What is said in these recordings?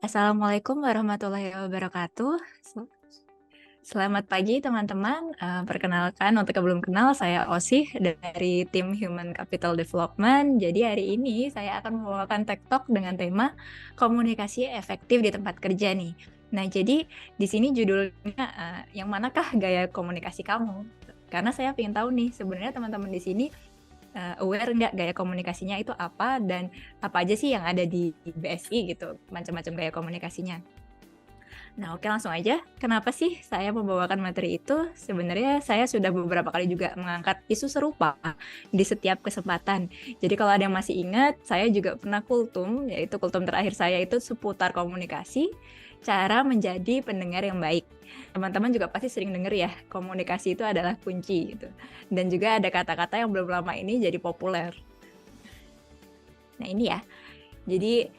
Assalamualaikum warahmatullahi wabarakatuh. Selamat pagi teman-teman. Perkenalkan untuk yang belum kenal, saya Osih dari tim Human Capital Development. Jadi hari ini saya akan membawakan Tech Talk dengan tema komunikasi efektif di tempat kerja nih. Nah, jadi di sini judulnya yang manakah gaya komunikasi kamu? Karena saya ingin tahu nih sebenarnya teman-teman di sini aware nggak gaya komunikasinya itu apa dan apa aja sih yang ada di BSI gitu, macam-macam gaya komunikasinya. Nah, oke, langsung aja. Kenapa sih saya membawakan materi itu? Sebenarnya saya sudah beberapa kali juga mengangkat isu serupa di setiap kesempatan. Jadi kalau ada yang masih ingat, saya juga pernah kultum, yaitu kultum terakhir saya itu seputar komunikasi, cara menjadi pendengar yang baik. Teman-teman juga pasti sering dengar ya, komunikasi itu adalah kunci gitu. Dan juga ada kata-kata yang belum lama ini jadi populer. Nah, ini ya. Jadi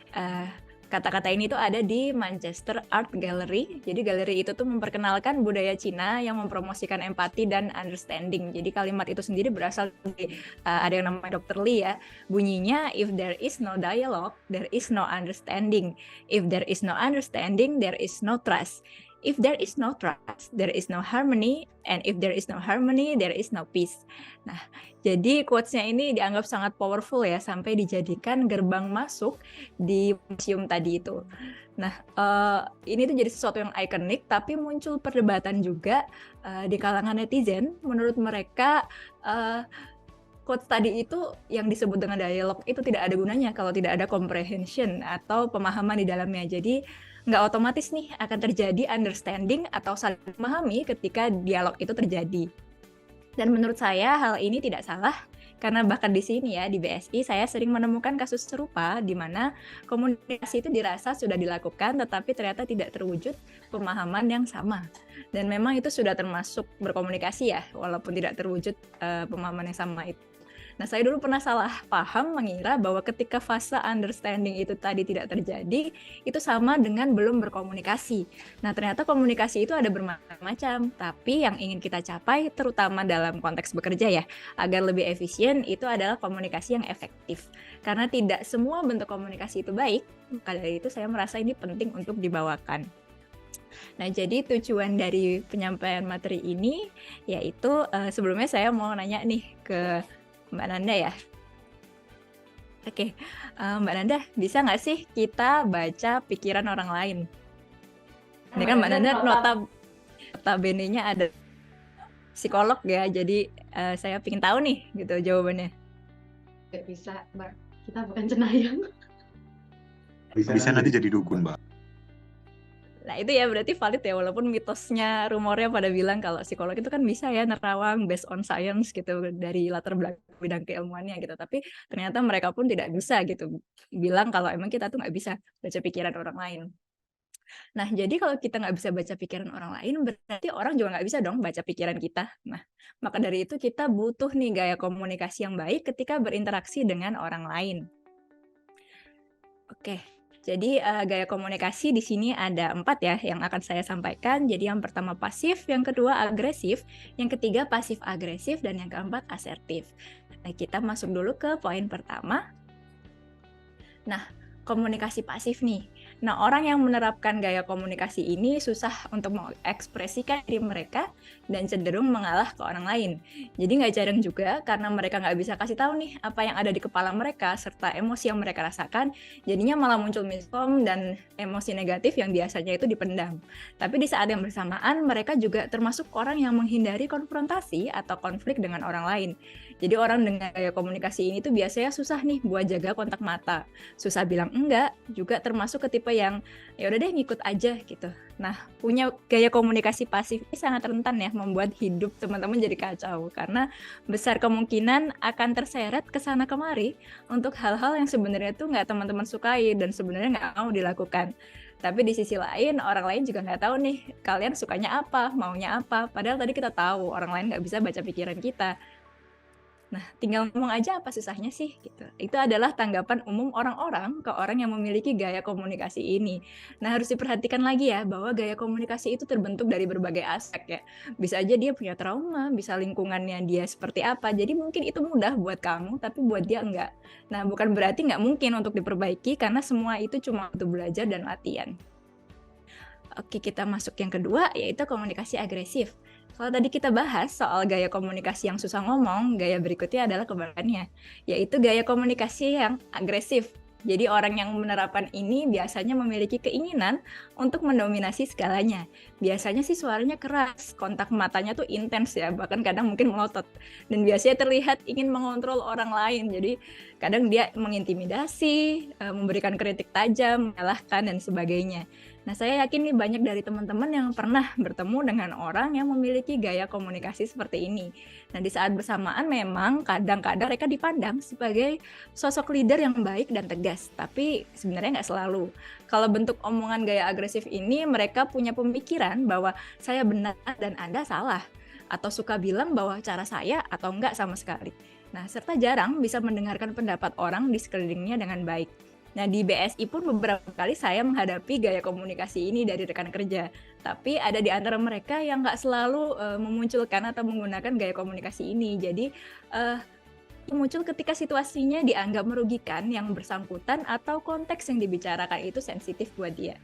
kata-kata ini tuh ada di Manchester Art Gallery. Jadi galeri itu tuh memperkenalkan budaya Cina yang mempromosikan empati dan understanding. Jadi kalimat itu sendiri berasal dari ada yang namanya Dr. Lee ya. Bunyinya, if there is no dialogue, there is no understanding. If there is no understanding, there is no trust. If there is no trust, there is no harmony, and if there is no harmony, there is no peace. Nah, jadi quotes-nya ini dianggap sangat powerful ya, sampai dijadikan gerbang masuk di museum tadi itu. Nah, ini tuh jadi sesuatu yang ikonik, tapi muncul perdebatan juga di kalangan netizen. Menurut mereka, quotes tadi itu yang disebut dengan dialog itu tidak ada gunanya kalau tidak ada comprehension atau pemahaman di dalamnya. Jadi nggak otomatis nih akan terjadi understanding atau saling memahami ketika dialog itu terjadi. Dan menurut saya hal ini tidak salah, karena bahkan di sini ya, di BSI, saya sering menemukan kasus serupa di mana komunikasi itu dirasa sudah dilakukan, tetapi ternyata tidak terwujud pemahaman yang sama. Dan memang itu sudah termasuk berkomunikasi ya, walaupun tidak terwujud pemahaman yang sama itu. Nah, saya dulu pernah salah paham mengira bahwa ketika fase understanding itu tadi tidak terjadi, itu sama dengan belum berkomunikasi. Nah, ternyata komunikasi itu ada bermacam-macam, tapi yang ingin kita capai, terutama dalam konteks bekerja ya, agar lebih efisien, itu adalah komunikasi yang efektif. Karena tidak semua bentuk komunikasi itu baik, maka dari itu saya merasa ini penting untuk dibawakan. Nah, jadi tujuan dari penyampaian materi ini, yaitu sebelumnya saya mau nanya nih ke Mbak Nanda ya. Oke, Mbak Nanda, bisa nggak sih kita baca pikiran orang lain? Ini kan Mbak Nanda notabene-nya ada psikolog ya, jadi saya pengen tahu nih gitu jawabannya. Nggak bisa, Mbak. Kita bukan cenayang. Bisa nanti jadi dukun, Mbak. Nah, itu ya berarti valid ya, walaupun mitosnya, rumornya pada bilang kalau psikolog itu kan bisa ya nerawang based on science gitu, dari latar belakang bidang keilmuannya gitu. Tapi ternyata mereka pun tidak bisa gitu bilang kalau emang kita tuh nggak bisa baca pikiran orang lain. Nah, jadi kalau kita nggak bisa baca pikiran orang lain, berarti orang juga nggak bisa dong baca pikiran kita. Nah, maka dari itu kita butuh nih gaya komunikasi yang baik ketika berinteraksi dengan orang lain. Oke, jadi gaya komunikasi di sini ada 4 ya yang akan saya sampaikan. Jadi yang pertama pasif, yang kedua agresif, yang ketiga pasif agresif, dan yang keempat asertif. Nah, kita masuk dulu ke poin pertama. Nah, komunikasi pasif nih. Nah, orang yang menerapkan gaya komunikasi ini susah untuk mengekspresikan diri mereka dan cenderung mengalah ke orang lain. Jadi nggak jarang juga karena mereka nggak bisa kasih tahu nih apa yang ada di kepala mereka serta emosi yang mereka rasakan, jadinya malah muncul miskom dan emosi negatif yang biasanya itu dipendam. Tapi di saat yang bersamaan, mereka juga termasuk orang yang menghindari konfrontasi atau konflik dengan orang lain. Jadi orang dengan gaya komunikasi ini tuh biasanya susah nih buat jaga kontak mata, susah bilang enggak, juga termasuk ke tipe yang ya udah deh ngikut aja gitu. Nah, punya gaya komunikasi pasif ini sangat rentan ya membuat hidup teman-teman jadi kacau karena besar kemungkinan akan terseret ke sana kemari untuk hal-hal yang sebenarnya tuh nggak teman-teman sukai dan sebenarnya nggak mau dilakukan. Tapi di sisi lain, orang lain juga nggak tahu nih kalian sukanya apa, maunya apa. Padahal tadi kita tahu orang lain nggak bisa baca pikiran kita. Nah, tinggal ngomong aja apa susahnya sih gitu. Itu adalah tanggapan umum orang-orang ke orang yang memiliki gaya komunikasi ini. Nah, harus diperhatikan lagi ya bahwa gaya komunikasi itu terbentuk dari berbagai aspek ya. Bisa aja dia punya trauma, bisa lingkungannya dia seperti apa. Jadi mungkin itu mudah buat kamu, tapi buat dia enggak. Nah, bukan berarti nggak mungkin untuk diperbaiki karena semua itu cuma untuk belajar dan latihan. Oke, kita masuk yang kedua, yaitu komunikasi agresif. Kalau tadi kita bahas soal gaya komunikasi yang susah ngomong, gaya berikutnya adalah kebalikannya, yaitu gaya komunikasi yang agresif. Jadi orang yang menerapkan ini biasanya memiliki keinginan untuk mendominasi segalanya. Biasanya sih suaranya keras, kontak matanya tuh intens ya, bahkan kadang mungkin melotot. Dan biasanya terlihat ingin mengontrol orang lain, jadi kadang dia mengintimidasi, memberikan kritik tajam, menyalahkan, dan sebagainya. Nah, saya yakin nih banyak dari teman-teman yang pernah bertemu dengan orang yang memiliki gaya komunikasi seperti ini. Nah, di saat bersamaan memang kadang-kadang mereka dipandang sebagai sosok leader yang baik dan tegas, tapi sebenarnya nggak selalu. Kalau bentuk omongan gaya agresif ini, mereka punya pemikiran bahwa saya benar dan Anda salah, atau suka bilang bahwa cara saya atau enggak sama sekali. Nah, serta jarang bisa mendengarkan pendapat orang di sekelilingnya dengan baik. Nah, di BSI pun beberapa kali saya menghadapi gaya komunikasi ini dari rekan kerja. Tapi ada di antara mereka yang nggak selalu memunculkan atau menggunakan gaya komunikasi ini. Jadi, muncul ketika situasinya dianggap merugikan yang bersangkutan atau konteks yang dibicarakan itu sensitif buat dia.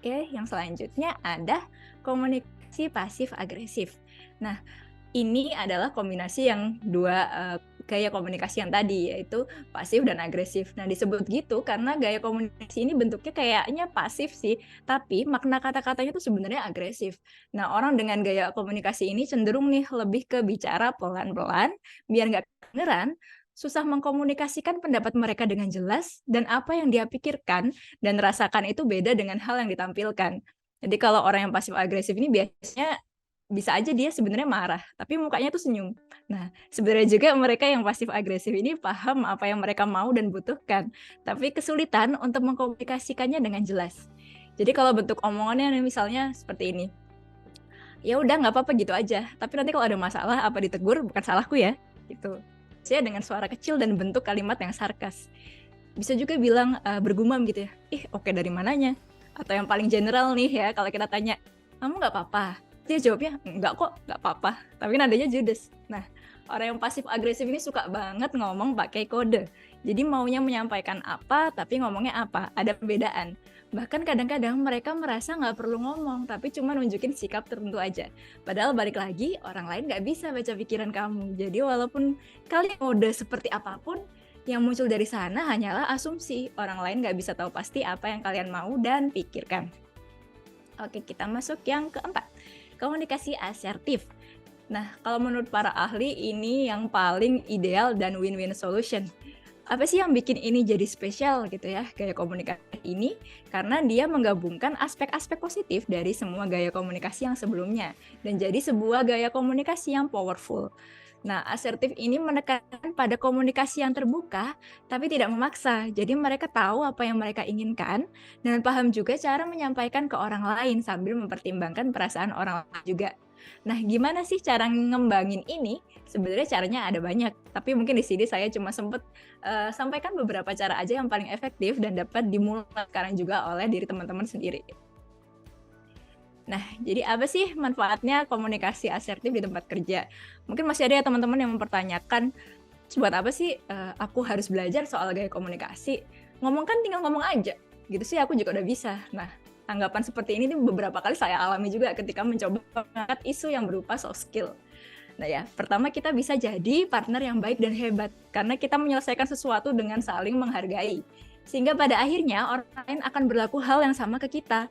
Oke, yang selanjutnya ada komunikasi pasif-agresif. Nah, ini adalah kombinasi yang dua gaya komunikasi yang tadi, yaitu pasif dan agresif. Nah, disebut gitu karena gaya komunikasi ini bentuknya kayaknya pasif sih, tapi makna kata-katanya tuh sebenarnya agresif. Nah, orang dengan gaya komunikasi ini cenderung nih lebih ke bicara pelan-pelan, biar nggak kedengeran, susah mengkomunikasikan pendapat mereka dengan jelas, dan apa yang dia pikirkan dan rasakan itu beda dengan hal yang ditampilkan. Jadi kalau orang yang pasif agresif ini biasanya bisa aja dia sebenarnya marah, tapi mukanya tuh senyum. Nah, sebenarnya juga mereka yang pasif agresif ini paham apa yang mereka mau dan butuhkan, tapi kesulitan untuk mengkomunikasikannya dengan jelas. Jadi kalau bentuk omongannya misalnya seperti ini, ya udah nggak apa-apa gitu aja, tapi nanti kalau ada masalah apa ditegur bukan salahku ya, gitu. Saya dengan suara kecil dan bentuk kalimat yang sarkas. Bisa juga bilang bergumam gitu ya, oke dari mananya? Atau yang paling general nih ya, kalau kita tanya, kamu nggak apa-apa? Dia jawabnya, enggak kok, nggak apa-apa. Tapi nadanya judes. Nah, orang yang pasif agresif ini suka banget ngomong pakai kode. Jadi maunya menyampaikan apa, tapi ngomongnya apa. Ada perbedaan. Bahkan kadang-kadang mereka merasa nggak perlu ngomong, tapi cuma nunjukin sikap tertentu aja. Padahal balik lagi, orang lain nggak bisa baca pikiran kamu. Jadi walaupun kalian kode seperti apapun, yang muncul dari sana hanyalah asumsi. Orang lain nggak bisa tahu pasti apa yang kalian mau dan pikirkan. Oke, kita masuk yang keempat. Komunikasi asertif. Nah, kalau menurut para ahli ini yang paling ideal dan win-win solution. Apa sih yang bikin ini jadi spesial gitu ya, gaya komunikasi ini? Karena dia menggabungkan aspek-aspek positif dari semua gaya komunikasi yang sebelumnya dan jadi sebuah gaya komunikasi yang powerful. Nah, asertif ini menekankan pada komunikasi yang terbuka, tapi tidak memaksa. Jadi mereka tahu apa yang mereka inginkan, dan paham juga cara menyampaikan ke orang lain sambil mempertimbangkan perasaan orang lain juga. Nah, gimana sih cara ngembangin ini? Sebenarnya caranya ada banyak, tapi mungkin di sini saya cuma sempat sampaikan beberapa cara aja yang paling efektif dan dapat dimulai sekarang juga oleh diri teman-teman sendiri. Nah, jadi apa sih manfaatnya komunikasi asertif di tempat kerja? Mungkin masih ada ya teman-teman yang mempertanyakan, buat apa sih aku harus belajar soal gaya komunikasi? Ngomong kan tinggal ngomong aja. gitu sih aku juga udah bisa. Nah, anggapan seperti ini beberapa kali saya alami juga ketika mencoba mengangkat isu yang berupa soft skill. Nah ya, pertama kita bisa jadi partner yang baik dan hebat karena kita menyelesaikan sesuatu dengan saling menghargai. Sehingga pada akhirnya orang lain akan berlaku hal yang sama ke kita.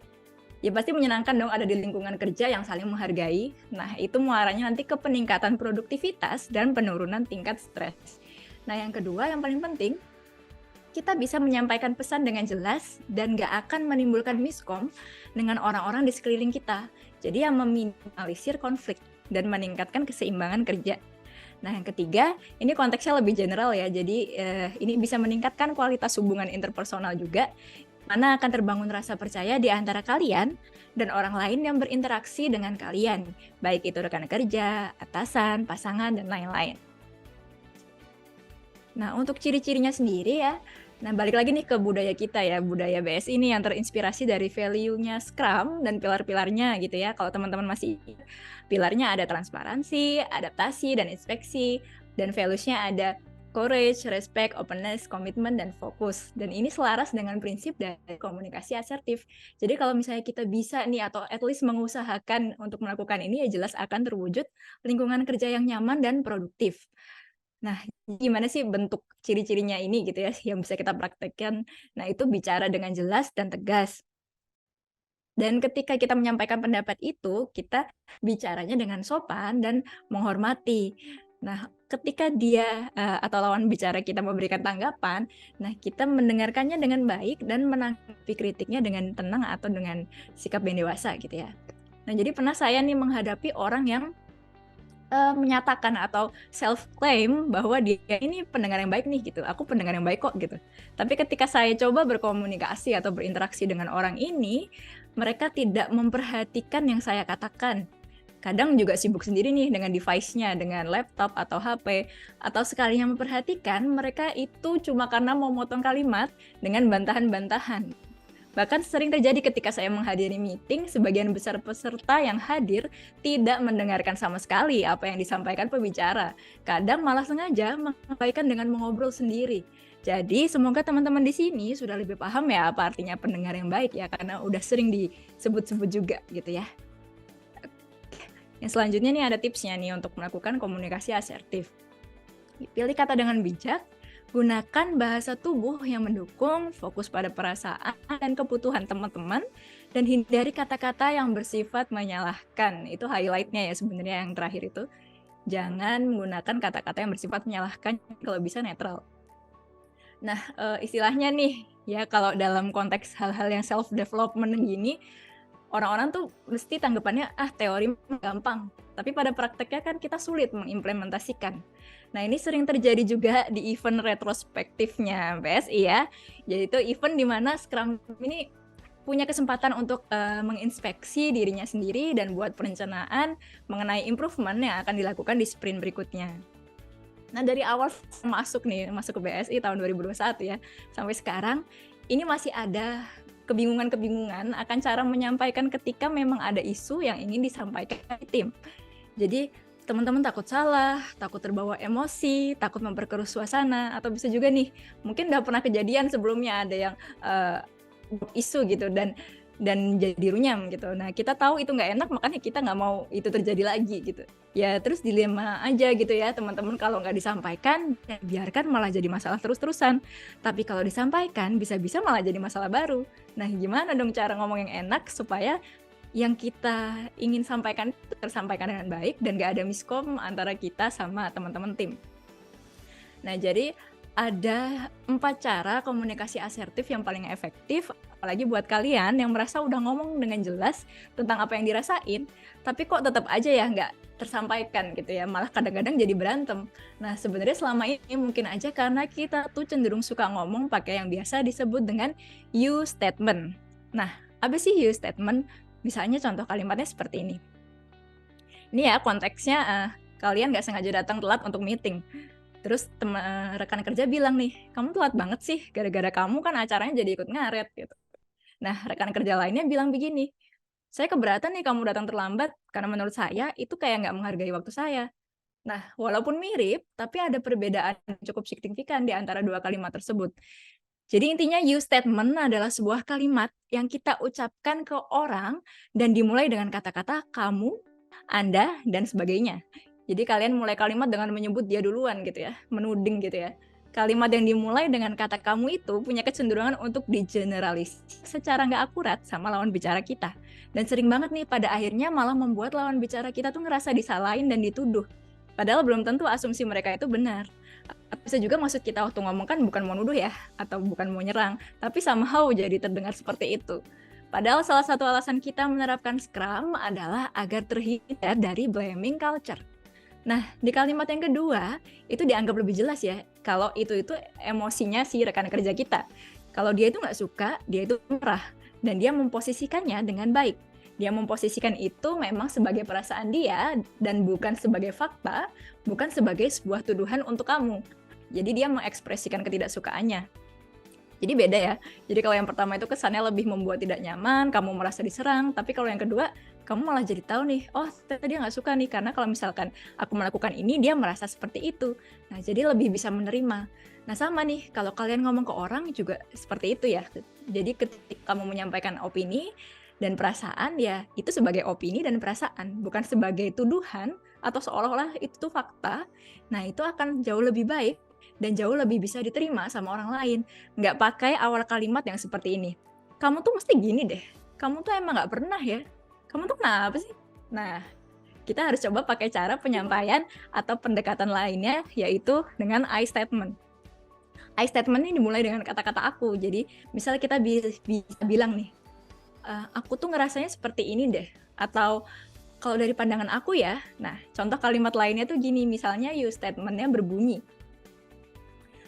Ya pasti menyenangkan dong ada di lingkungan kerja yang saling menghargai. Nah, itu muaranya nanti ke peningkatan produktivitas dan penurunan tingkat stres. Nah, yang kedua yang paling penting, kita bisa menyampaikan pesan dengan jelas dan nggak akan menimbulkan miskom dengan orang-orang di sekeliling kita. Jadi yang meminimalisir konflik dan meningkatkan keseimbangan kerja. Nah, yang ketiga, ini konteksnya lebih general ya. Jadi ini bisa meningkatkan kualitas hubungan interpersonal juga, mana akan terbangun rasa percaya di antara kalian dan orang lain yang berinteraksi dengan kalian, baik itu rekan kerja, atasan, pasangan, dan lain-lain. Nah, untuk ciri-cirinya sendiri ya, nah balik lagi nih ke budaya kita ya, budaya BSI ini yang terinspirasi dari value-nya Scrum dan pilar-pilarnya gitu ya. Kalau teman-teman masih ingat, pilarnya ada transparansi, adaptasi, dan inspeksi, dan values-nya ada courage, respect, openness, komitmen, dan fokus. Dan ini selaras dengan prinsip dari komunikasi asertif. Jadi kalau misalnya kita bisa nih atau at least mengusahakan untuk melakukan ini, ya jelas akan terwujud lingkungan kerja yang nyaman dan produktif. Nah, gimana sih bentuk ciri-cirinya ini gitu ya yang bisa kita praktekkan? Nah, itu bicara dengan jelas dan tegas. Dan ketika kita menyampaikan pendapat itu, kita bicaranya dengan sopan dan menghormati. Nah, ketika dia atau lawan bicara kita memberikan tanggapan, nah kita mendengarkannya dengan baik dan menanggapi kritiknya dengan tenang atau dengan sikap yang dewasa gitu ya. Nah, jadi pernah saya nih menghadapi orang yang menyatakan atau self-claim bahwa dia ini pendengar yang baik nih gitu, aku pendengar yang baik kok gitu. Tapi ketika saya coba berkomunikasi atau berinteraksi dengan orang ini, mereka tidak memperhatikan yang saya katakan. Kadang juga sibuk sendiri nih dengan device-nya, dengan laptop atau HP, atau sekalinya memperhatikan, mereka itu cuma karena mau motong kalimat dengan bantahan-bantahan. Bahkan sering terjadi ketika saya menghadiri meeting, sebagian besar peserta yang hadir tidak mendengarkan sama sekali apa yang disampaikan pembicara. Kadang malah sengaja menyampaikan dengan mengobrol sendiri. Jadi semoga teman-teman di sini sudah lebih paham ya apa artinya pendengar yang baik ya, karena udah sering disebut-sebut juga gitu ya. Yang selanjutnya nih ada tipsnya nih untuk melakukan komunikasi asertif. Pilih kata dengan bijak, gunakan bahasa tubuh yang mendukung, fokus pada perasaan dan kebutuhan teman-teman, dan hindari kata-kata yang bersifat menyalahkan. Itu highlight-nya ya sebenarnya yang terakhir itu. Jangan menggunakan kata-kata yang bersifat menyalahkan, kalau bisa netral. Nah, istilahnya nih, ya kalau dalam konteks hal-hal yang self-development gini, orang-orang tuh mesti tanggapannya, teori gampang. Tapi pada prakteknya kan kita sulit mengimplementasikan. Nah, ini sering terjadi juga di event retrospektifnya BSI ya. Jadi itu event di mana Scrum ini punya kesempatan untuk menginspeksi dirinya sendiri dan buat perencanaan mengenai improvement yang akan dilakukan di sprint berikutnya. Nah, dari awal masuk ke BSI tahun 2021 ya, sampai sekarang, ini masih ada kebingungan-kebingungan akan cara menyampaikan ketika memang ada isu yang ingin disampaikan di tim. Jadi teman-teman takut salah, takut terbawa emosi, takut memperkeruh suasana, atau bisa juga nih, mungkin udah pernah kejadian sebelumnya ada yang isu gitu dan jadi runyam gitu. Nah, kita tahu itu nggak enak, makanya kita nggak mau itu terjadi lagi gitu. Ya terus dilema aja gitu ya teman-teman, kalau nggak disampaikan, ya biarkan malah jadi masalah terus-terusan. Tapi kalau disampaikan, bisa-bisa malah jadi masalah baru. Nah, gimana dong cara ngomong yang enak supaya yang kita ingin sampaikan tersampaikan dengan baik dan nggak ada miskom antara kita sama teman-teman tim. Nah, jadi ada 4 cara komunikasi asertif yang paling efektif, apalagi buat kalian yang merasa udah ngomong dengan jelas tentang apa yang dirasain, tapi kok tetap aja ya nggak tersampaikan gitu ya, malah kadang-kadang jadi berantem. Nah, sebenarnya selama ini mungkin aja karena kita tuh cenderung suka ngomong pakai yang biasa disebut dengan you statement. Nah, apa sih you statement? Misalnya contoh kalimatnya seperti ini. Ini ya konteksnya kalian nggak sengaja datang telat untuk meeting. Terus rekan kerja bilang nih, kamu telat banget sih, gara-gara kamu kan acaranya jadi ikut ngaret gitu. Nah, rekan kerja lainnya bilang begini, saya keberatan nih kamu datang terlambat, karena menurut saya itu kayak nggak menghargai waktu saya. Nah, walaupun mirip, tapi ada perbedaan cukup signifikan di antara dua kalimat tersebut. Jadi intinya you statement adalah sebuah kalimat yang kita ucapkan ke orang dan dimulai dengan kata-kata kamu, Anda, dan sebagainya. Jadi kalian mulai kalimat dengan menyebut dia duluan gitu ya, menuding gitu ya. Kalimat yang dimulai dengan kata kamu itu punya kecenderungan untuk digeneralis secara nggak akurat sama lawan bicara kita. Dan sering banget nih pada akhirnya malah membuat lawan bicara kita tuh ngerasa disalahin dan dituduh. Padahal belum tentu asumsi mereka itu benar. Bisa juga maksud kita waktu ngomong kan bukan mau nuduh ya, atau bukan mau nyerang, tapi somehow jadi terdengar seperti itu. Padahal salah satu alasan kita menerapkan Scrum adalah agar terhindar dari blaming culture. Nah, di kalimat yang kedua, itu dianggap lebih jelas ya, kalau itu emosinya si rekan kerja kita. Kalau dia itu nggak suka, dia itu marah, dan dia memposisikannya dengan baik. Dia memposisikan itu memang sebagai perasaan dia, dan bukan sebagai fakta, bukan sebagai sebuah tuduhan untuk kamu. Jadi dia mengekspresikan ketidaksukaannya. Jadi beda ya. Jadi kalau yang pertama itu kesannya lebih membuat tidak nyaman, kamu merasa diserang. Tapi kalau yang kedua, kamu malah jadi tahu nih, oh ternyata dia nggak suka nih. Karena kalau misalkan aku melakukan ini, dia merasa seperti itu. Nah jadi lebih bisa menerima. Nah sama nih, kalau kalian ngomong ke orang juga seperti itu ya. Jadi ketika kamu menyampaikan opini dan perasaan, ya itu sebagai opini dan perasaan. Bukan sebagai tuduhan atau seolah-olah itu tuh fakta. Nah itu akan jauh lebih baik dan jauh lebih bisa diterima sama orang lain. Nggak pakai awal kalimat yang seperti ini. Kamu tuh mesti gini deh. Kamu tuh emang nggak pernah ya. Kamu tuh kenapa sih? Nah, kita harus coba pakai cara penyampaian atau pendekatan lainnya, yaitu dengan I statement. I statement ini dimulai dengan kata-kata aku. Jadi, misalnya kita bisa bilang nih, aku tuh ngerasanya seperti ini deh. Atau, kalau dari pandangan aku ya, nah contoh kalimat lainnya tuh gini, misalnya you statement-nya berbunyi,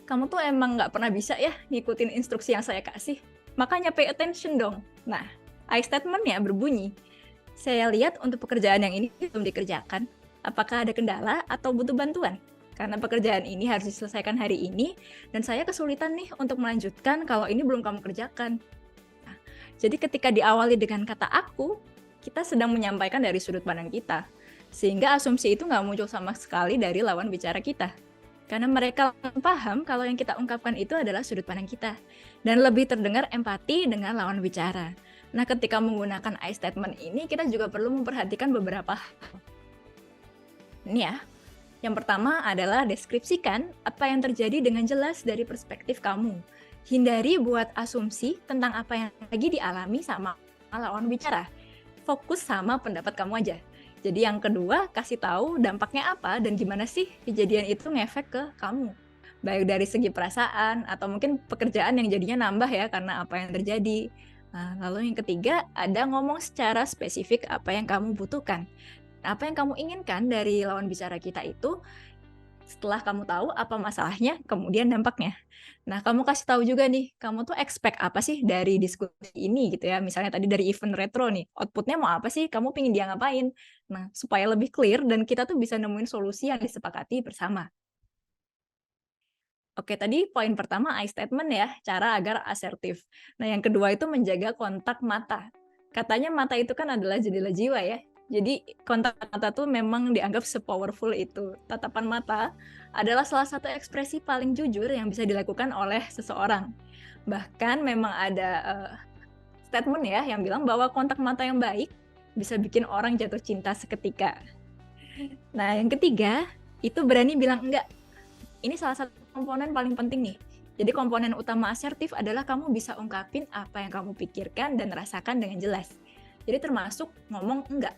kamu tuh emang nggak pernah bisa ya ngikutin instruksi yang saya kasih. Makanya pay attention dong. Nah, I statement-nya berbunyi, saya lihat untuk pekerjaan yang ini belum dikerjakan. Apakah ada kendala atau butuh bantuan? Karena pekerjaan ini harus diselesaikan hari ini, dan saya kesulitan nih untuk melanjutkan kalau ini belum kamu kerjakan. Nah, jadi ketika diawali dengan kata aku, kita sedang menyampaikan dari sudut pandang kita. Sehingga asumsi itu nggak muncul sama sekali dari lawan bicara kita. Karena mereka paham kalau yang kita ungkapkan itu adalah sudut pandang kita. Dan lebih terdengar empati dengan lawan bicara. Nah, ketika menggunakan I statement ini, kita juga perlu memperhatikan beberapa hal. Ini ya. Yang pertama adalah deskripsikan apa yang terjadi dengan jelas dari perspektif kamu. Hindari buat asumsi tentang apa yang lagi dialami sama lawan bicara. Fokus sama pendapat kamu aja. Jadi yang kedua, kasih tahu dampaknya apa dan gimana sih kejadian itu ngefek ke kamu. Baik dari segi perasaan atau mungkin pekerjaan yang jadinya nambah ya karena apa yang terjadi. Nah, lalu yang ketiga, ada ngomong secara spesifik apa yang kamu butuhkan. Apa yang kamu inginkan dari lawan bicara kita itu, setelah kamu tahu apa masalahnya, kemudian dampaknya. Nah, kamu kasih tahu juga nih, kamu tuh expect apa sih dari diskusi ini gitu ya. Misalnya tadi dari event retro nih, outputnya mau apa sih, kamu pingin dia ngapain. Nah, supaya lebih clear dan kita tuh bisa nemuin solusi yang disepakati bersama. Oke, tadi poin pertama I statement ya, cara agar asertif. Nah, yang kedua itu menjaga kontak mata. Katanya mata itu kan adalah jendela jiwa ya. Jadi kontak mata tuh memang dianggap se-powerful itu. Tatapan mata adalah salah satu ekspresi paling jujur yang bisa dilakukan oleh seseorang. Bahkan memang ada statement ya yang bilang bahwa kontak mata yang baik bisa bikin orang jatuh cinta seketika. Nah, yang ketiga itu berani bilang enggak. Ini salah satu komponen paling penting nih. Jadi komponen utama asertif adalah kamu bisa ungkapin apa yang kamu pikirkan dan rasakan dengan jelas. Jadi termasuk ngomong enggak.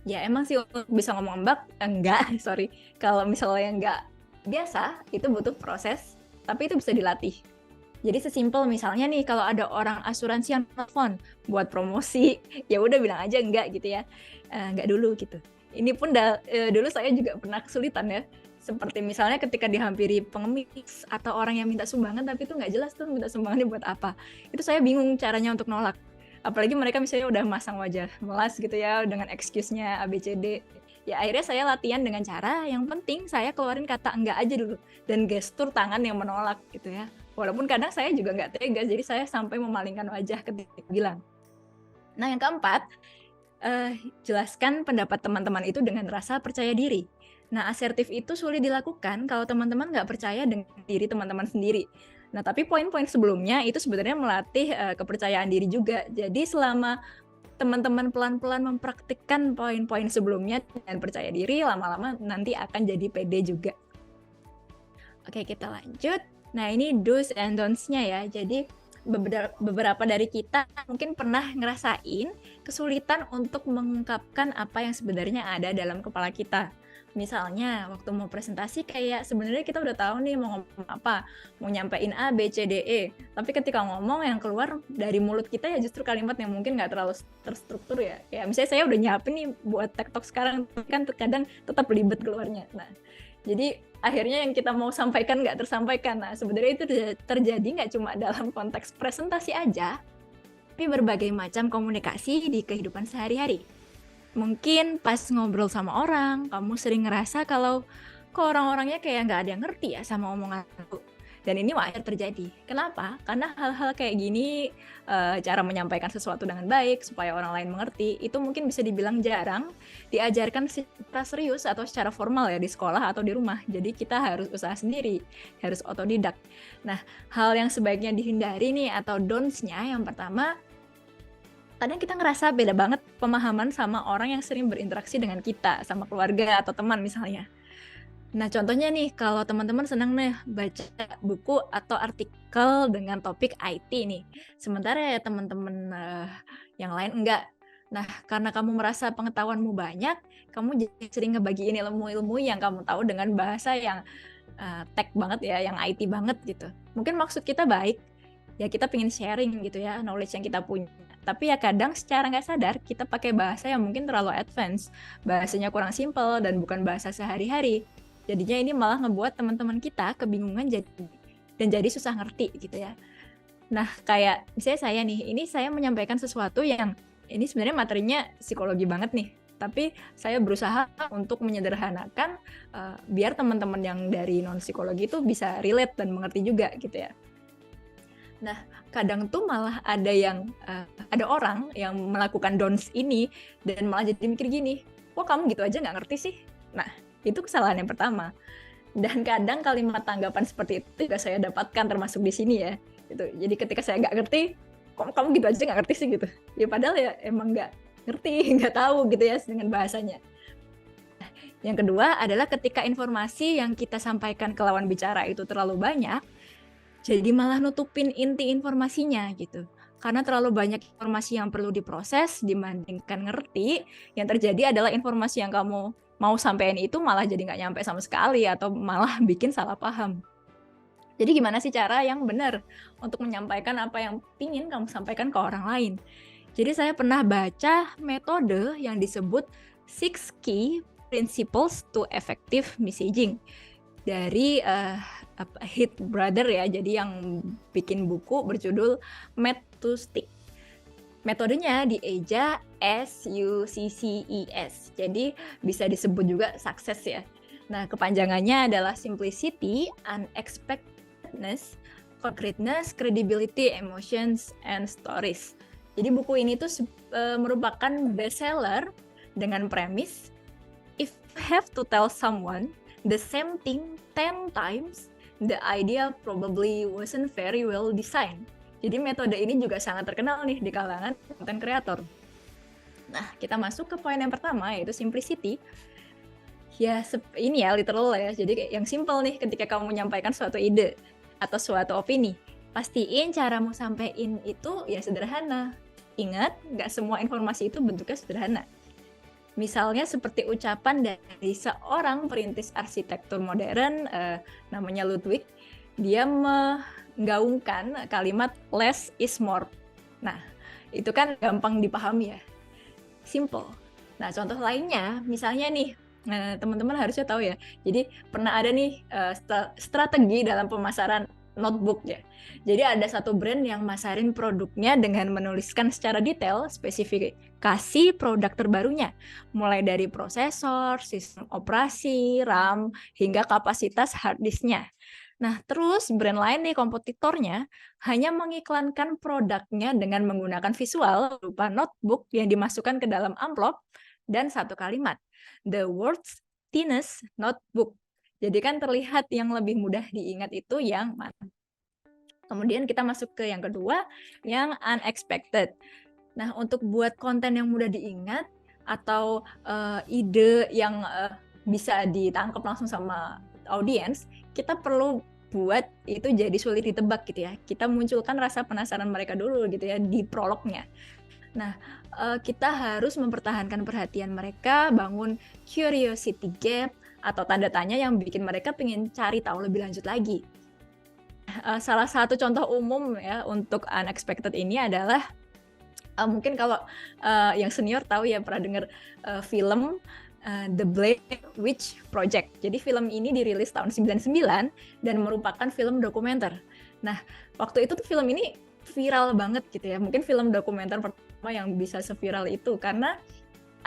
Ya emang sih untuk bisa ngomong enggak, sorry. Kalau misalnya enggak biasa, itu butuh proses, tapi itu bisa dilatih. Jadi sesimpel misalnya nih kalau ada orang asuransi yang telepon buat promosi, ya udah bilang aja enggak gitu ya. Enggak dulu gitu. Ini pun dulu saya juga pernah kesulitan ya. Seperti misalnya ketika dihampiri pengemis atau orang yang minta sumbangan tapi itu nggak jelas tuh minta sumbangannya buat apa. Itu saya bingung caranya untuk nolak. Apalagi mereka misalnya udah masang wajah melas gitu ya dengan excuse-nya ABCD. Ya akhirnya saya latihan dengan cara yang penting saya keluarin kata enggak aja dulu dan gestur tangan yang menolak gitu ya. Walaupun kadang saya juga nggak tegas, jadi saya sampai memalingkan wajah ketika bilang. Nah yang keempat, jelaskan pendapat teman-teman itu dengan rasa percaya diri. Nah, asertif itu sulit dilakukan kalau teman-teman nggak percaya dengan diri teman-teman sendiri. Nah, tapi poin-poin sebelumnya itu sebenarnya melatih kepercayaan diri juga. Jadi selama teman-teman pelan-pelan mempraktikkan poin-poin sebelumnya dan percaya diri, lama-lama nanti akan jadi pede juga. Oke, kita lanjut. Nah, ini do's and don'ts-nya ya. Jadi beberapa dari kita mungkin pernah ngerasain kesulitan untuk mengungkapkan apa yang sebenarnya ada dalam kepala kita. Misalnya, waktu mau presentasi kayak sebenarnya kita udah tahu nih mau ngomong apa, mau nyampein A, B, C, D, E. Tapi ketika ngomong yang keluar dari mulut kita ya justru kalimat yang mungkin nggak terlalu terstruktur ya. Ya misalnya saya udah nyiapin nih buat TikTok sekarang, kan kadang tetap belibet keluarnya. Nah, jadi akhirnya yang kita mau sampaikan nggak tersampaikan. Nah, sebenarnya itu terjadi nggak cuma dalam konteks presentasi aja, tapi berbagai macam komunikasi di kehidupan sehari-hari. Mungkin pas ngobrol sama orang, kamu sering ngerasa kalau kok orang-orangnya kayak nggak ada yang ngerti ya sama omongan aku. Dan ini wajar terjadi. Kenapa? Karena hal-hal kayak gini, cara menyampaikan sesuatu dengan baik supaya orang lain mengerti, itu mungkin bisa dibilang jarang diajarkan secara serius atau secara formal ya di sekolah atau di rumah. Jadi kita harus usaha sendiri, harus otodidak. Nah, hal yang sebaiknya dihindari nih atau don'ts-nya yang pertama, kadang kita ngerasa beda banget pemahaman sama orang yang sering berinteraksi dengan kita, sama keluarga atau teman misalnya. Nah, contohnya nih, kalau teman-teman senang nih baca buku atau artikel dengan topik IT nih, sementara ya teman-teman yang lain enggak. Nah, karena kamu merasa pengetahuanmu banyak, kamu jadi sering ngebagiin ilmu-ilmu yang kamu tahu dengan bahasa yang tech banget ya, yang IT banget gitu. Mungkin maksud kita baik, ya kita pengen sharing gitu ya, knowledge yang kita punya. Tapi ya kadang secara nggak sadar kita pakai bahasa yang mungkin terlalu advance, bahasanya kurang simple dan bukan bahasa sehari-hari. Jadinya ini malah ngebuat teman-teman kita kebingungan dan jadi susah ngerti gitu ya. Nah, kayak misalnya saya nih, ini saya menyampaikan sesuatu yang ini sebenarnya materinya psikologi banget nih. Tapi saya berusaha untuk menyederhanakan biar teman-teman yang dari non-psikologi itu bisa relate dan mengerti juga gitu ya. Nah, kadang tuh malah ada orang yang melakukan don'ts ini dan malah jadi mikir gini, kok kamu gitu aja nggak ngerti sih? Nah, itu kesalahan yang pertama. Dan kadang kalimat tanggapan seperti itu juga saya dapatkan termasuk di sini ya. Gitu. Jadi ketika saya nggak ngerti, kok kamu gitu aja nggak ngerti sih gitu. Ya padahal ya emang nggak ngerti, nggak tahu gitu ya dengan bahasanya. Yang kedua adalah ketika informasi yang kita sampaikan ke lawan bicara itu terlalu banyak, jadi malah nutupin inti informasinya gitu. Karena terlalu banyak informasi yang perlu diproses dibandingkan ngerti, yang terjadi adalah informasi yang kamu mau sampaikan itu malah jadi nggak nyampe sama sekali atau malah bikin salah paham. Jadi gimana sih cara yang benar untuk menyampaikan apa yang ingin kamu sampaikan ke orang lain? Jadi saya pernah baca metode yang disebut 6 Key Principles to Effective Messaging dari Heath Brother ya, jadi yang bikin buku berjudul Made to Stick. Metodenya dieja SUCCES, jadi bisa disebut juga sukses ya. Nah, kepanjangannya adalah simplicity, unexpectedness, concreteness, credibility, emotions, and stories. Jadi buku ini tuh merupakan bestseller dengan premis, if you have to tell someone the same thing 10 times, the idea probably wasn't very well designed. Jadi metode ini juga sangat terkenal nih di kalangan content creator. Nah, kita masuk ke poin yang pertama, yaitu simplicity. Ya, ini ya literal ya. Jadi yang simple nih ketika kamu menyampaikan suatu ide atau suatu opini. Pastiin caramu sampein itu ya sederhana. Ingat, nggak semua informasi itu bentuknya sederhana. Misalnya seperti ucapan dari seorang perintis arsitektur modern namanya Ludwig, dia menggaungkan kalimat less is more. Nah, itu kan gampang dipahami ya, simple. Nah, contoh lainnya, misalnya nih, teman-teman harusnya tahu ya, jadi pernah ada nih strategi dalam pemasaran notebook ya. Jadi ada satu brand yang masarin produknya dengan menuliskan secara detail spesifikasi produk terbarunya, mulai dari prosesor, sistem operasi, RAM, hingga kapasitas hard disknya. Nah, terus brand lain nih kompetitornya hanya mengiklankan produknya dengan menggunakan visual berupa notebook yang dimasukkan ke dalam amplop dan satu kalimat, the world's thinnest notebook. Jadi kan terlihat yang lebih mudah diingat itu yang mana. Kemudian kita masuk ke yang kedua, yang unexpected. Nah, untuk buat konten yang mudah diingat atau ide yang bisa ditangkap langsung sama audiens, kita perlu buat itu jadi sulit ditebak gitu ya. Kita munculkan rasa penasaran mereka dulu gitu ya di prolognya. Nah, kita harus mempertahankan perhatian mereka, bangun curiosity gap atau tanda tanya yang bikin mereka pengen cari tahu lebih lanjut lagi. Salah satu contoh umum ya untuk unexpected ini adalah mungkin kalau yang senior tahu ya, pernah dengar film The Blair Witch Project. Jadi film ini dirilis tahun 99 dan merupakan film dokumenter. Nah, waktu itu tuh film ini viral banget gitu ya. Mungkin film dokumenter pertama yang bisa seviral itu karena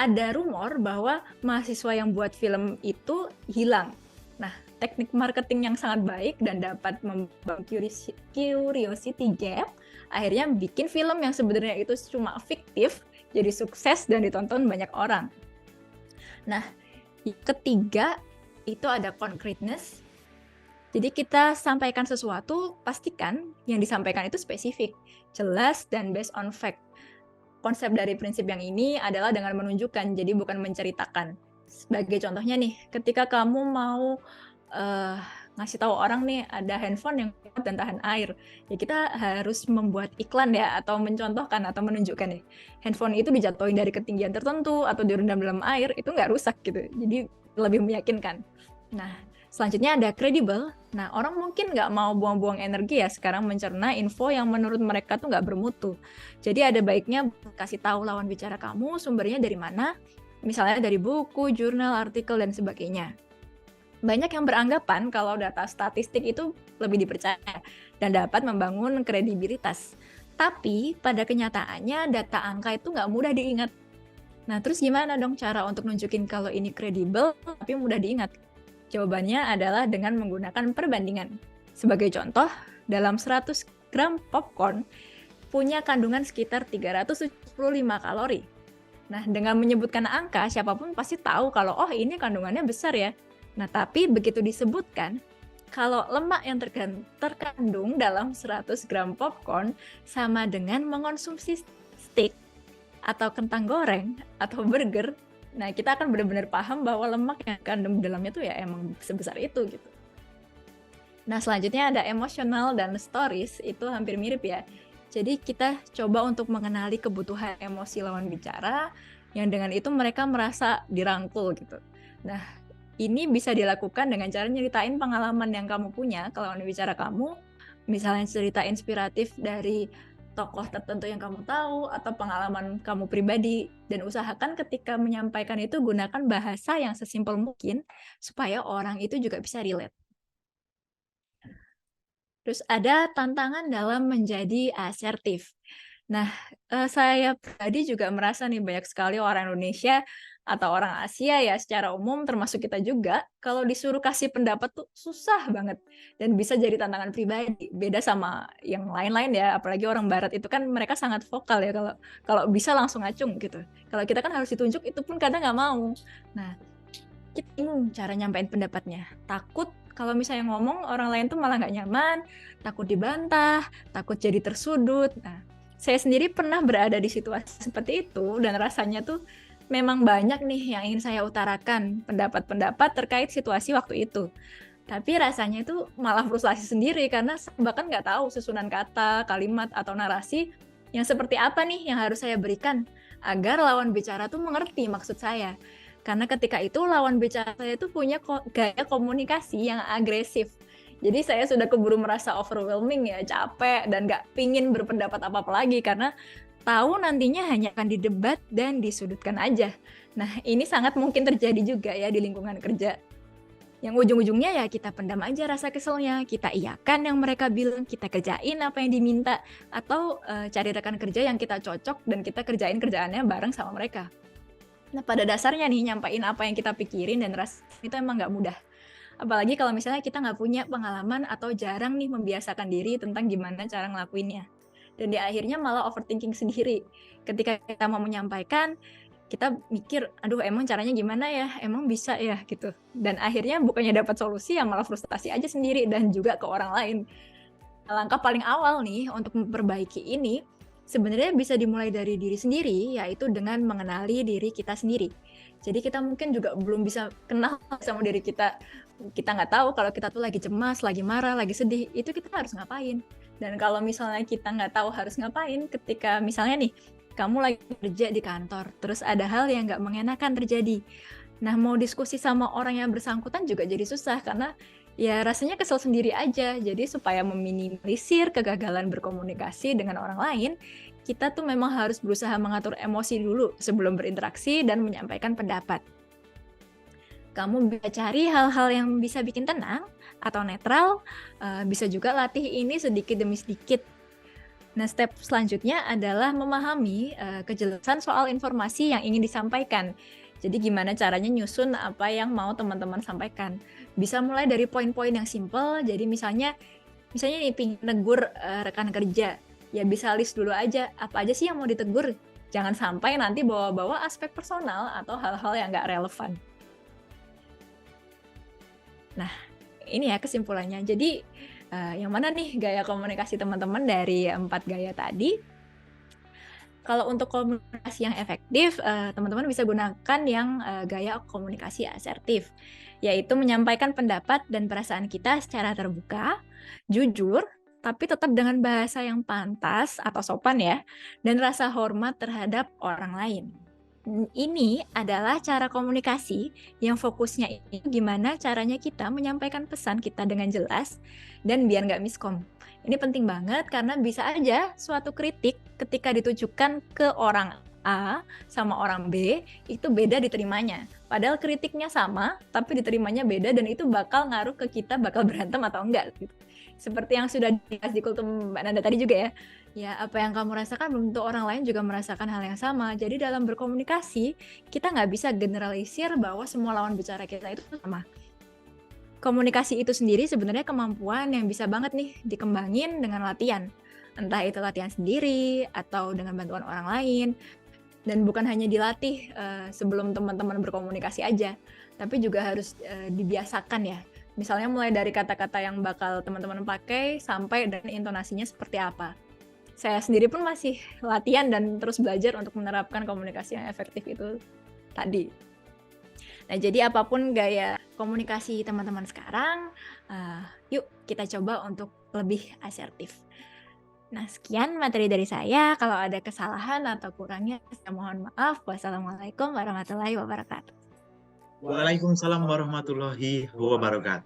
ada rumor bahwa mahasiswa yang buat film itu hilang. Nah, teknik marketing yang sangat baik dan dapat membangun curiosity gap akhirnya bikin film yang sebenarnya itu cuma fiktif jadi sukses dan ditonton banyak orang. Nah, ketiga itu ada concreteness. Jadi kita sampaikan sesuatu, pastikan yang disampaikan itu spesifik, jelas, dan based on fact. Konsep dari prinsip yang ini adalah dengan menunjukkan, jadi bukan menceritakan. Sebagai contohnya nih, ketika kamu mau ngasih tahu orang nih ada handphone yang kuat dan tahan air, ya kita harus membuat iklan ya, atau mencontohkan atau menunjukkan nih, handphone itu dijatuhin dari ketinggian tertentu atau direndam dalam air, itu nggak rusak gitu, jadi lebih meyakinkan. Nah, selanjutnya ada credible. Nah, orang mungkin nggak mau buang-buang energi ya sekarang mencerna info yang menurut mereka tuh nggak bermutu. Jadi ada baiknya kasih tahu lawan bicara kamu sumbernya dari mana, misalnya dari buku, jurnal, artikel, dan sebagainya. Banyak yang beranggapan kalau data statistik itu lebih dipercaya dan dapat membangun kredibilitas. Tapi pada kenyataannya data angka itu nggak mudah diingat. Nah, terus gimana dong cara untuk nunjukin kalau ini kredibel tapi mudah diingat? Jawabannya adalah dengan menggunakan perbandingan. Sebagai contoh, dalam 100 gram popcorn punya kandungan sekitar 375 kalori. Nah, dengan menyebutkan angka, siapapun pasti tahu kalau oh ini kandungannya besar ya. Nah, tapi begitu disebutkan, kalau lemak yang terkandung dalam 100 gram popcorn sama dengan mengonsumsi steak atau kentang goreng atau burger, nah kita akan benar-benar paham bahwa lemak yang kandung dalamnya tuh ya emang sebesar itu gitu. Nah, selanjutnya ada emotional dan stories, itu hampir mirip ya. Jadi kita coba untuk mengenali kebutuhan emosi lawan bicara, yang dengan itu mereka merasa dirangkul gitu. Nah, ini bisa dilakukan dengan cara nyeritain pengalaman yang kamu punya ke lawan bicara kamu, misalnya cerita inspiratif dari tokoh tertentu yang kamu tahu atau pengalaman kamu pribadi, dan usahakan ketika menyampaikan itu gunakan bahasa yang sesimpel mungkin supaya orang itu juga bisa relate. Terus ada tantangan dalam menjadi asertif. Nah, saya pribadi juga merasa nih banyak sekali orang Indonesia atau orang Asia ya secara umum termasuk kita juga, kalau disuruh kasih pendapat tuh susah banget dan bisa jadi tantangan pribadi. Beda sama yang lain-lain ya, apalagi orang Barat itu kan mereka sangat vokal ya, kalau bisa langsung ngacung gitu. Kalau kita kan harus ditunjuk, itu pun kadang nggak mau. Nah, kita bingung cara nyampein pendapatnya. Takut kalau misalnya ngomong orang lain tuh malah nggak nyaman, takut dibantah, takut jadi tersudut. Nah, saya sendiri pernah berada di situasi seperti itu dan rasanya tuh memang banyak nih yang ingin saya utarakan, pendapat-pendapat terkait situasi waktu itu. Tapi rasanya itu malah frustasi sendiri karena bahkan nggak tahu susunan kata, kalimat, atau narasi yang seperti apa nih yang harus saya berikan agar lawan bicara tuh mengerti maksud saya. Karena ketika itu lawan bicara saya tuh punya gaya komunikasi yang agresif. Jadi saya sudah keburu merasa overwhelming ya, capek, dan nggak pingin berpendapat apa-apa lagi karena tahu nantinya hanya akan didebat dan disudutkan aja. Nah, ini sangat mungkin terjadi juga ya di lingkungan kerja. Yang ujung-ujungnya ya kita pendam aja rasa keselnya, kita iyakan yang mereka bilang, kita kerjain apa yang diminta, atau cari rekan kerja yang kita cocok dan kita kerjain kerjaannya bareng sama mereka. Nah, pada dasarnya nih, nyampain apa yang kita pikirin dan rasa itu emang nggak mudah. Apalagi kalau misalnya kita nggak punya pengalaman atau jarang nih membiasakan diri tentang gimana cara ngelakuinnya. Dan di akhirnya malah overthinking sendiri. Ketika kita mau menyampaikan, kita mikir, aduh emang caranya gimana ya, emang bisa ya gitu. Dan akhirnya bukannya dapat solusi, yang malah frustasi aja sendiri dan juga ke orang lain. Langkah paling awal nih untuk memperbaiki ini sebenarnya bisa dimulai dari diri sendiri, yaitu dengan mengenali diri kita sendiri. Jadi kita mungkin juga belum bisa kenal sama diri kita. Kita nggak tahu kalau kita tuh lagi cemas, lagi marah, lagi sedih, itu kita harus ngapain. Dan kalau misalnya kita nggak tahu harus ngapain, ketika misalnya nih, kamu lagi kerja di kantor, terus ada hal yang nggak mengenakan terjadi. Nah, mau diskusi sama orang yang bersangkutan juga jadi susah, karena ya rasanya kesel sendiri aja. Jadi supaya meminimalisir kegagalan berkomunikasi dengan orang lain, kita tuh memang harus berusaha mengatur emosi dulu sebelum berinteraksi dan menyampaikan pendapat. Kamu bisa cari hal-hal yang bisa bikin tenang atau netral, bisa juga latih ini sedikit demi sedikit. Nah, step selanjutnya adalah memahami kejelasan soal informasi yang ingin disampaikan. Jadi gimana caranya nyusun apa yang mau teman-teman sampaikan. Bisa mulai dari poin-poin yang simple, jadi misalnya nih pingin negur rekan kerja, ya bisa list dulu aja, apa aja sih yang mau ditegur. Jangan sampai nanti bawa-bawa aspek personal atau hal-hal yang nggak relevan. Nah, ini ya kesimpulannya. Jadi, yang mana nih gaya komunikasi teman-teman dari 4 gaya tadi? Kalau untuk komunikasi yang efektif, teman-teman bisa gunakan yang gaya komunikasi asertif, yaitu menyampaikan pendapat dan perasaan kita secara terbuka, jujur, tapi tetap dengan bahasa yang pantas atau sopan ya, dan rasa hormat terhadap orang lain. Ini adalah cara komunikasi yang fokusnya ini gimana caranya kita menyampaikan pesan kita dengan jelas dan biar nggak miskom. Ini penting banget karena bisa aja suatu kritik ketika ditujukan ke orang A sama orang B itu beda diterimanya. Padahal kritiknya sama tapi diterimanya beda dan itu bakal ngaruh ke kita bakal berantem atau enggak gitu. Seperti yang sudah dibahas di kultum Mbak Nanda tadi juga ya. Ya, apa yang kamu rasakan belum tentu orang lain juga merasakan hal yang sama. Jadi dalam berkomunikasi, kita nggak bisa generalisir bahwa semua lawan bicara kita itu sama. Komunikasi itu sendiri sebenarnya kemampuan yang bisa banget nih dikembangin dengan latihan. Entah itu latihan sendiri atau dengan bantuan orang lain. Dan bukan hanya dilatih sebelum teman-teman berkomunikasi aja, tapi juga harus dibiasakan ya. Misalnya mulai dari kata-kata yang bakal teman-teman pakai sampai dan intonasinya seperti apa. Saya sendiri pun masih latihan dan terus belajar untuk menerapkan komunikasi yang efektif itu tadi. Nah, jadi apapun gaya komunikasi teman-teman sekarang, yuk kita coba untuk lebih asertif. Nah, sekian materi dari saya. Kalau ada kesalahan atau kurangnya, saya mohon maaf. Wassalamualaikum warahmatullahi wabarakatuh. Waalaikumsalam warahmatullahi wabarakatuh.